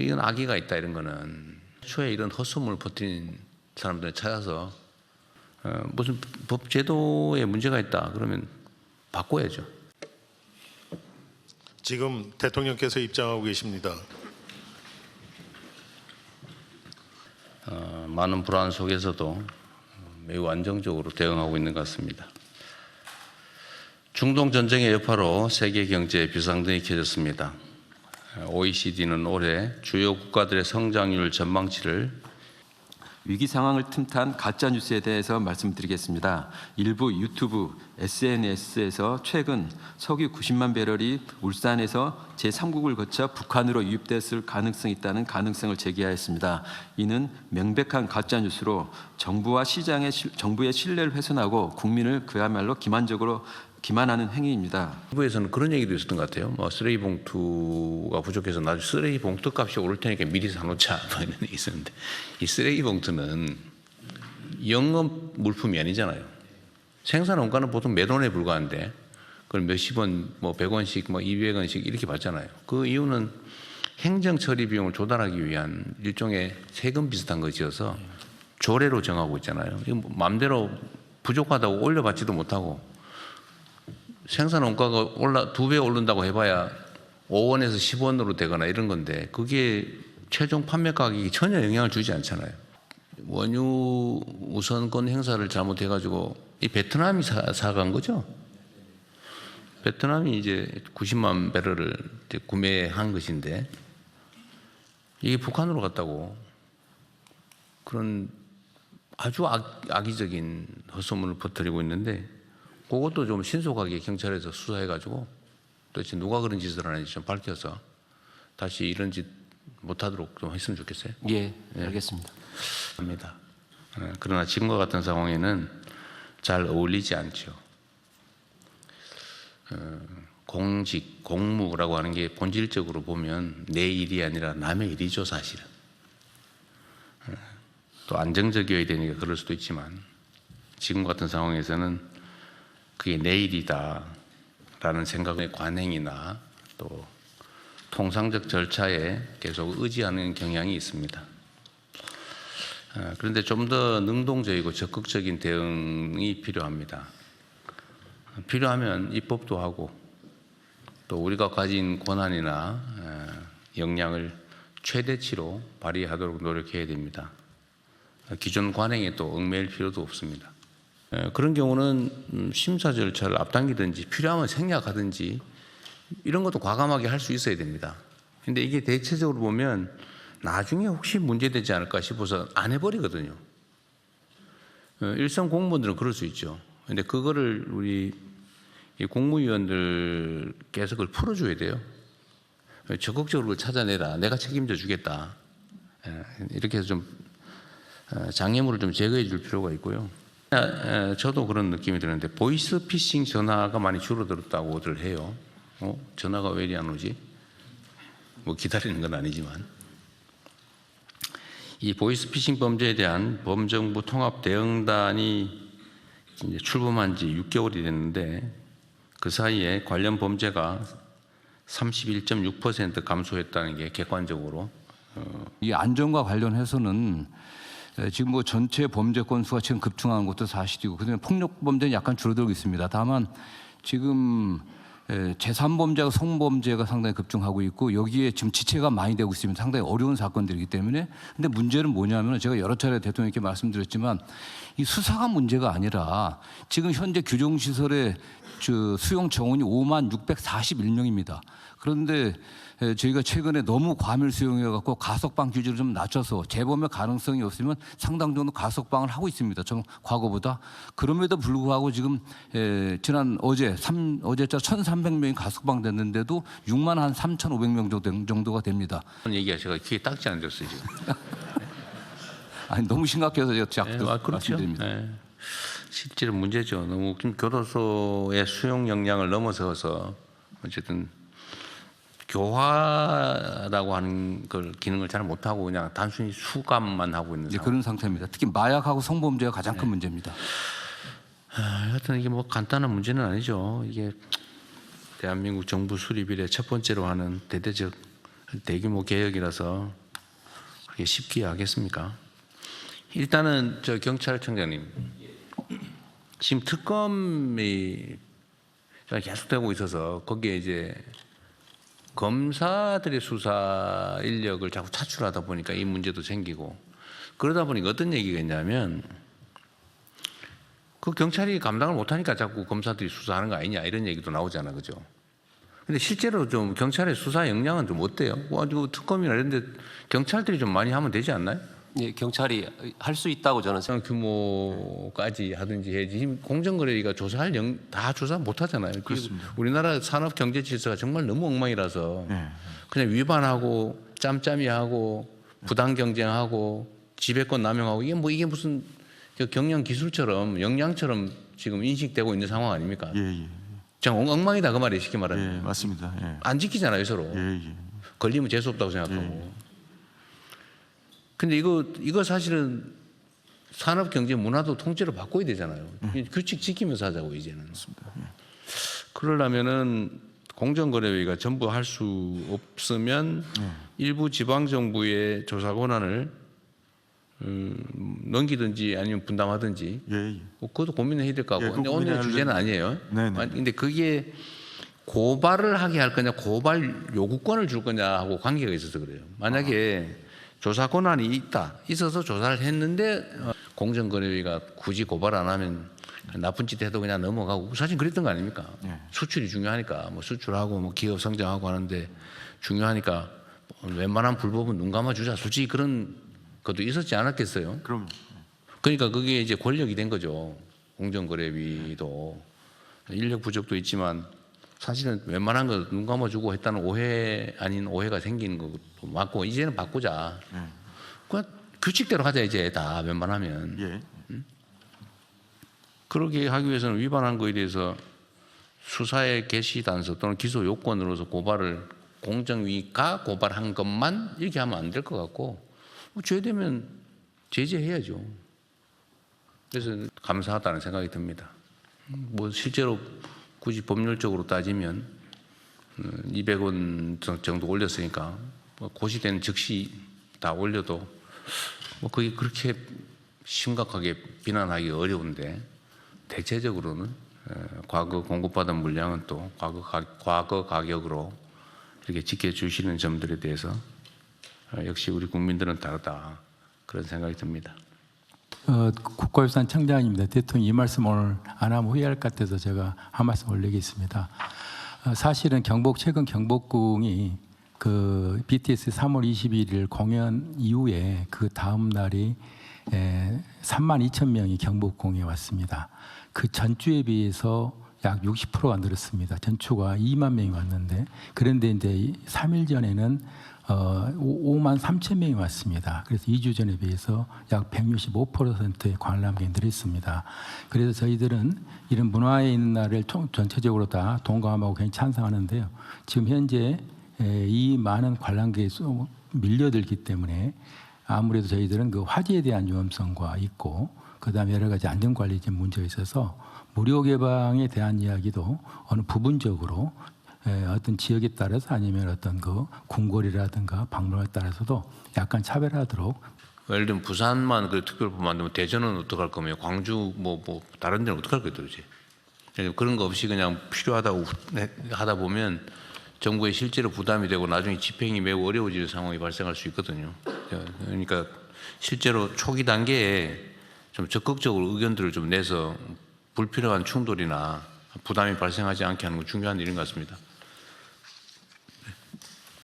이건 악의가 있다 이런 거는 초에 이런 헛소문을 퍼뜨린 사람들을 찾아서 무슨 법 제도에 문제가 있다 그러면 바꿔야죠. 지금 대통령께서 입장하고 계십니다. 많은 불안 속에서도 매우 안정적으로 대응하고 있는 것 같습니다. 중동 전쟁의 여파로 세계 경제에 비상등이 켜졌습니다. OECD는 올해 주요 국가들의 성장률 전망치를 위기 상황을 틈탄 가짜 뉴스에 대해서 말씀드리겠습니다. 일부 유튜브, SNS에서 최근 석유 90만 배럴이 울산에서 제3국을 거쳐 북한으로 유입됐을 가능성이 있다는 가능성을 제기하였습니다. 이는 명백한 가짜 뉴스로 정부의 신뢰를 훼손하고 국민을 그야말로 기만하는 행위입니다. 정부에서는 그런 얘기도 있었던 것 같아요. 뭐 쓰레기 봉투가 부족해서 나중에 쓰레기 봉투 값이 오를 테니까 미리 사놓자 뭐 이런 얘기 있었는데 이 쓰레기 봉투는 영업 물품이 아니잖아요. 생산 원가는 보통 몇 원에 불과한데 그걸 몇십 원, 뭐 100원씩, 뭐 200원씩 이렇게 받잖아요. 그 이유는 행정 처리 비용을 조달하기 위한 일종의 세금 비슷한 것이어서 조례로 정하고 있잖아요. 이거 뭐 마음대로 부족하다고 올려받지도 못하고 생산 원가가 2배 오른다고 해봐야 5원에서 10원으로 되거나 이런 건데 그게 최종 판매 가격이 전혀 영향을 주지 않잖아요. 원유 우선권 행사를 잘못해가지고 이 베트남이 사간 거죠. 베트남이 이제 90만 배럴을 이제 구매한 것인데 이게 북한으로 갔다고 그런 아주 악의적인 헛소문을 퍼뜨리고 있는데 그것도 좀 신속하게 경찰에서 수사해가지고 도대체 누가 그런 짓을 하는지 좀 밝혀서 다시 이런 짓 못하도록 좀 했으면 좋겠어요. 예, 알겠습니다. 합니다. 그러나 지금과 같은 상황에는 잘 어울리지 않죠. 공직, 공무라고 하는 게 본질적으로 보면 내 일이 아니라 남의 일이죠, 사실은. 또 안정적이어야 되니까 그럴 수도 있지만 지금 같은 상황에서는 그게 내 일이다라는 생각의 관행이나 또 통상적 절차에 계속 의지하는 경향이 있습니다. 그런데 좀 더 능동적이고 적극적인 대응이 필요합니다. 필요하면 입법도 하고 또 우리가 가진 권한이나 역량을 최대치로 발휘하도록 노력해야 됩니다. 기존 관행에 또 얽매일 필요도 없습니다. 그런 경우는 심사 절차를 앞당기든지 필요하면 생략하든지 이런 것도 과감하게 할 수 있어야 됩니다. 그런데 이게 대체적으로 보면 나중에 혹시 문제되지 않을까 싶어서 안 해버리거든요. 일선 공무원들은 그럴 수 있죠. 그런데 그거를 우리 공무위원들께서 그걸 풀어줘야 돼요. 적극적으로 그걸 찾아내라. 내가 책임져 주겠다. 이렇게 해서 좀 장애물을 좀 제거해 줄 필요가 있고요. 저도 그런 느낌이 드는데 보이스피싱 전화가 많이 줄어들었다고들 해요. 전화가 왜 이리 안 오지? 뭐 기다리는 건 아니지만 이 보이스피싱 범죄에 대한 범정부 통합 대응단이 이제 출범한 지 6개월이 됐는데 그 사이에 관련 범죄가 31.6% 감소했다는 게 객관적으로 이 안전과 관련해서는 지금 뭐 전체 범죄 건수가 지금 급증하는 것도 사실이고 그다음에 폭력 범죄는 약간 줄어들고 있습니다. 다만 지금 제3범죄가 성범죄가 상당히 급증하고 있고 여기에 지금 지체가 많이 되고 있으면 상당히 어려운 사건들이기 때문에 근데 문제는 뭐냐면 제가 여러 차례 대통령께 말씀드렸지만 이 수사가 문제가 아니라 지금 현재 규정시설의 수용 정원이 56,641명입니다. 그런데 저희가 최근에 너무 과밀 수용해갖고 가석방 규제를 좀 낮춰서 재범의 가능성이 없으면 상당 정도 가석방을 하고 있습니다. 좀 과거보다. 그럼에도 불구하고 지금 어제자 1,300명이 가석방 됐는데도 63,500명 정도가 됩니다. 그런 얘기가 제가 귀에 딱지 안 들었어요 지금. 아니 너무 심각해서 제가 자꾸 그렇죠. 말씀드립니다. 실제로 문제죠. 너무 교도소의 수용 역량을 넘어서서 어쨌든 교화라고 하는 걸 기능을 잘 못하고 그냥 단순히 수감만 하고 있는 상황. 그런 상태입니다. 특히 마약하고 성범죄가 가장 큰 문제입니다. 하여튼 이게 뭐 간단한 문제는 아니죠. 이게 대한민국 정부 수립 이래 첫 번째로 하는 대대적 대규모 개혁이라서 그렇게 쉽게 하겠습니까? 일단은 저 경찰청장님, 지금 특검이 계속되고 있어서 거기에 이제 검사들의 수사 인력을 자꾸 차출하다 보니까 이 문제도 생기고, 그러다 보니까 어떤 얘기가 있냐면 그 경찰이 감당을 못하니까 자꾸 검사들이 수사하는 거 아니냐 이런 얘기도 나오잖아, 그죠? 근데 실제로 좀 경찰의 수사 역량은 좀 어때요? 가지고 특검이나 이런 데 경찰들이 좀 많이 하면 되지 않나요? 예, 경찰이 할 수 있다고 저는 어떤 규모까지 하든지 해야지. 지금 공정거래위가 조사할 다 조사 못 하잖아요. 그렇습니다. 우리나라 산업 경제 질서가 정말 너무 엉망이라서 그냥 위반하고 짬짬이하고 부당 경쟁하고 지배권 남용하고 이게 무슨 경영 기술처럼 역량처럼 지금 인식되고 있는 상황 아닙니까? 예. 정 엉망이다 그 말이에요, 쉽게 말하면. 예, 맞습니다. 예. 안 지키잖아요, 서로. 예. 걸리면 재수 없다고 생각하고. 근데 이거 사실은 산업 경제 문화도 통째로 바꿔야 되잖아요. 규칙 지키면서 하자고 이제는. 그러려면은 공정거래위가 전부 할 수 없으면 일부 지방 정부의 조사 권한을 넘기든지 아니면 분담하든지. 예. 그것도 고민을 해야 될 것 같고. 예, 근데 그 오늘 고민을 주제는 아니에요. 네네. 근데 그게 고발을 하게 할 거냐, 고발 요구권을 줄 거냐 하고 관계가 있어서 그래요. 만약에 조사 권한이 있어서 조사를 했는데 공정거래위가 굳이 고발 안 하면 나쁜 짓 해도 그냥 넘어가고, 사실 그랬던 거 아닙니까? 수출이 중요하니까 뭐 수출하고 뭐 기업 성장하고 하는데 중요하니까 웬만한 불법은 눈 감아 주자. 솔직히 그런 것도 있었지 않았겠어요? 그럼 그러니까 그게 이제 권력이 된 거죠. 공정거래위도 인력 부족도 있지만 사실은 웬만한 거 눈 감아주고 했다는 오해 아닌 오해가 생기는 것도 맞고, 이제는 바꾸자. 그냥 규칙대로 하자 이제 다 웬만하면. 예. 그러게 하기 위해서는 위반한 거에 대해서 수사의 개시 단서 또는 기소 요건으로서 고발을 공정위가 고발한 것만 이렇게 하면 안 될 것 같고, 뭐 죄되면 제재해야죠. 그래서 감사하다는 생각이 듭니다. 뭐 실제로 굳이 법률적으로 따지면 200원 정도 올렸으니까 뭐 고시된 즉시 다 올려도 뭐 그게 그렇게 심각하게 비난하기 어려운데, 대체적으로는 과거 공급받은 물량은 또 과거 가격으로 이렇게 지켜주시는 점들에 대해서 역시 우리 국민들은 다르다, 그런 생각이 듭니다. 국가유산 청장입니다. 대통령 이 말씀 오늘 안 하면 후회할 것 같아서 제가 한 말씀 올리겠습니다. 사실은 최근 경복궁이 그 BTS 3월 21일 공연 이후에 그 다음 날이 32,000명이 경복궁에 왔습니다. 그 전주에 비해서 약 60%가 늘었습니다. 전주가 2만 명이 왔는데, 그런데 이제 3일 전에는 5만 3천 명이 왔습니다. 그래서 2주 전에 비해서 약 165%의 관람객이 늘었습니다. 그래서 저희들은 이런 문화에 있는 날을 전체적으로 다 동감하고 굉장히 찬성하는데요. 지금 현재 이 많은 관람객이 밀려들기 때문에 아무래도 저희들은 그 화재에 대한 위험성과 있고, 그다음에 여러 가지 안전관리적 문제가 있어서 무료 개방에 대한 이야기도 어느 부분적으로 어떤 지역에 따라서 아니면 어떤 그 궁궐이라든가 박물관에 따라서도 약간 차별하도록. 예를 들면 부산만 그 특별법 만들면 대전은 어떡할 거며, 광주 뭐 다른 데는 어떡할 거예요 도대체. 그런 거 없이 그냥 필요하다고 하다 보면 정부에 실제로 부담이 되고 나중에 집행이 매우 어려워지는 상황이 발생할 수 있거든요. 그러니까 실제로 초기 단계에 좀 적극적으로 의견들을 좀 내서 불필요한 충돌이나 부담이 발생하지 않게 하는 건 중요한 일인 것 같습니다.